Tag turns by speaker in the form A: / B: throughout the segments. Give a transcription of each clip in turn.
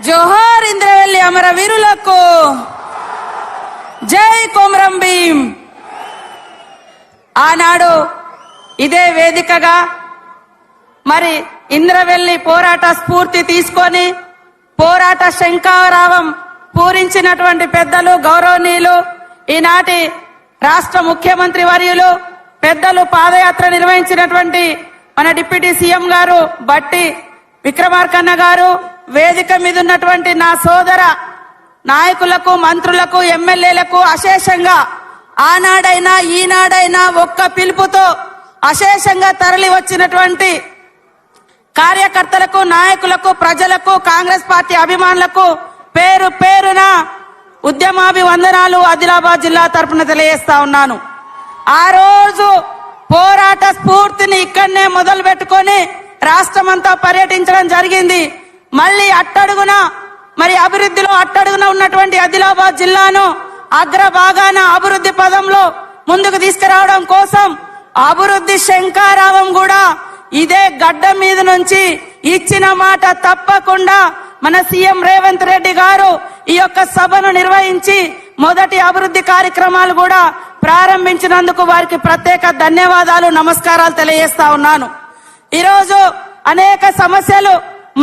A: జోహార్ ఇంద్రవెల్లి అమరవీరులకు, జై కొమరం భీం. ఆనాడు ఇదే వేదికగా మరి ఇంద్రవెల్లి పోరాట స్ఫూర్తి తీసుకొని పోరాట శంఖారావం పూరించినటువంటి పెద్దలు గౌరవనీయులు ఈనాటి రాష్ట్ర ముఖ్యమంత్రి వర్యులు పెద్దలు పాదయాత్ర నిర్వహించినటువంటి మన డిప్యూటీ సీఎం గారు బట్టి విక్రమార్కన్న గారు, వేదిక మీద ఉన్నటువంటి నా సోదర నాయకులకు, మంత్రులకు, ఎమ్మెల్యేలకు అశేషంగా ఆనాడైనా ఈనాడైనా ఒక్క పిలుపుతో అశేషంగా తరలి వచ్చినటువంటి కార్యకర్తలకు, నాయకులకు, ప్రజలకు, కాంగ్రెస్ పార్టీ అభిమానులకు పేరు పేరున ఉద్యమాభివందనాలు ఆదిలాబాద్ జిల్లా తరపున తెలియజేస్తా ఉన్నాను. ఆ రోజు పోరాట స్ఫూర్తిని ఇక్కడనే మొదలు పెట్టుకొని రాష్ట్రమంతా పర్యటించడం జరిగింది. మళ్ళీ అట్టడుగున మరి అభివృద్ధిలో అట్టడుగున ఉన్నటువంటి ఆదిలాబాద్ జిల్లాను అగ్రభాగాన అభివృద్ధి పదంలో ముందుకు తీసుకురావడం కోసం అభివృద్ధి శంఖారావం కూడా ఇదే గడ్డ మీద నుంచి ఇచ్చిన మాట తప్పకుండా మన సీఎం రేవంత్ రెడ్డి గారు ఈ యొక్క సభను నిర్వహించి మొదటి అభివృద్ధి కార్యక్రమాలు కూడా ప్రారంభించినందుకు వారికి ప్రత్యేక ధన్యవాదాలు, నమస్కారాలు తెలియజేస్తా ఉన్నాను. ఈరోజు అనేక సమస్యలు,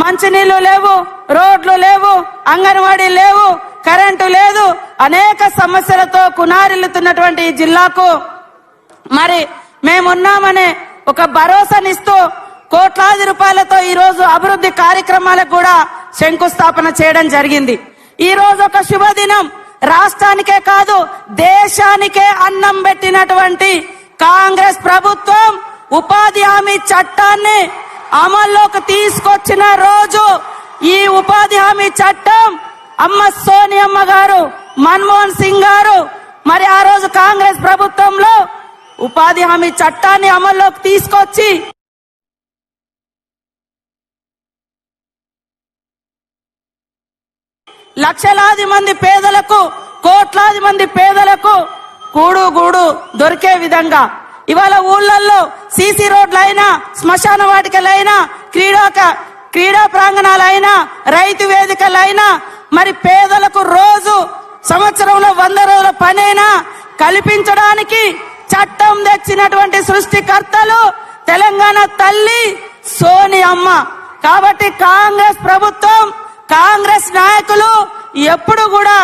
A: మంచినీళ్లు లేవు, రోడ్లు లేవు, అంగన్వాడీ లేవు, కరెంటు లేదు, అనేక సమస్యలతో కునారిల్లుతున్నటువంటి ఈ జిల్లాకు మరి మేమున్నామనే ఒక భరోసానిస్తూ కోట్లాది రూపాయలతో ఈ రోజు అభివృద్ధి కార్యక్రమాలకు కూడా శంకుస్థాపన చేయడం జరిగింది. ఈ రోజు ఒక శుభదినం, రాష్ట్రానికే కాదు దేశానికే అన్నం పెట్టినటువంటి కాంగ్రెస్ ప్రభుత్వం ఉపాధి హామీ చట్టాన్ని అమల్లోకి తీసుకొచ్చిన రోజు. ఈ ఉపాధి హామీ చట్టం అమ్మ సోనియమ్మ గారు, మన్మోహన్ సింగ్ గారు మరి ఆ రోజు కాంగ్రెస్ ప్రభుత్వంలో ఉపాధి హామీ చట్టాన్ని అమల్లోకి తీసుకొచ్చి లక్షలాది మంది పేదలకు, కోట్లాది మంది పేదలకు కూడు గూడు దొరికే విధంగా ఇవాళ ఊళ్ళల్లో సీసీ రోడ్లైనా, శ్మశాన వాటికలైనా, క్రీడా ప్రాంగణాలైనా, రైతు వేదికలైనా మరి పేదలకు రోజు సంవత్సరంలో 100 రోజుల పనైనా కల్పించడానికి చట్టం తెచ్చినటువంటి సృష్టికర్తలు తెలంగాణ తల్లి సోనియమ్మ. కాబట్టి కాంగ్రెస్ ప్రభుత్వం, కాంగ్రెస్ నాయకులు ఎప్పుడు కూడా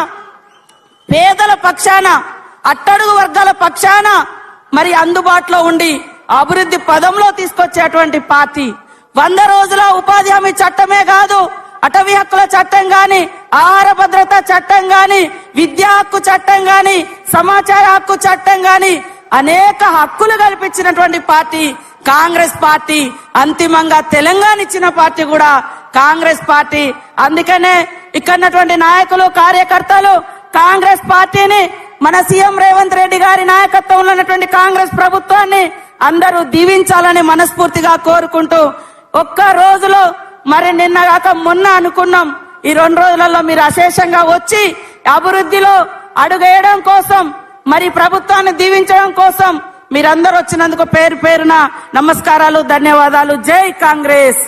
A: పేదల పక్షాన, అట్టడుగు వర్గాల పక్షాన మరి అందుబాటులో ఉండి అభివృద్ధి పదంలో తీసుకొచ్చేటువంటి పార్టీ. 100 రోజుల ఉపాధి హామీ చట్టమే కాదు, అటవీ హక్కుల చట్టం గాని, ఆహార భద్రత చట్టం గాని, విద్యా హక్కు చట్టం గాని, సమాచార హక్కు చట్టం గాని అనేక హక్కులు కల్పించినటువంటి పార్టీ కాంగ్రెస్ పార్టీ. అంతిమంగా తెలంగాణ ఇచ్చిన పార్టీ కూడా కాంగ్రెస్ పార్టీ. అందుకనే ఇక్కడున్నటువంటి నాయకులు, కార్యకర్తలు కాంగ్రెస్ పార్టీని, మన సీఎం రేవంత్ రెడ్డి గారి నాయకత్వంలో ఉన్నటువంటి కాంగ్రెస్ ప్రభుత్వాన్ని అందరూ దీవించాలని మనస్ఫూర్తిగా కోరుకుంటూ, ఒక్క రోజులో మరి నిన్న కాక మొన్న అనుకున్నాం, ఈ 2 రోజులలో మీరు అశేషంగా వచ్చి అభివృద్ధిలో అడుగేయడం కోసం, మరి ప్రభుత్వాన్ని దీవించడం కోసం మీరందరూ వచ్చినందుకు పేరు పేరున నమస్కారాలు, ధన్యవాదాలు. జై కాంగ్రెస్.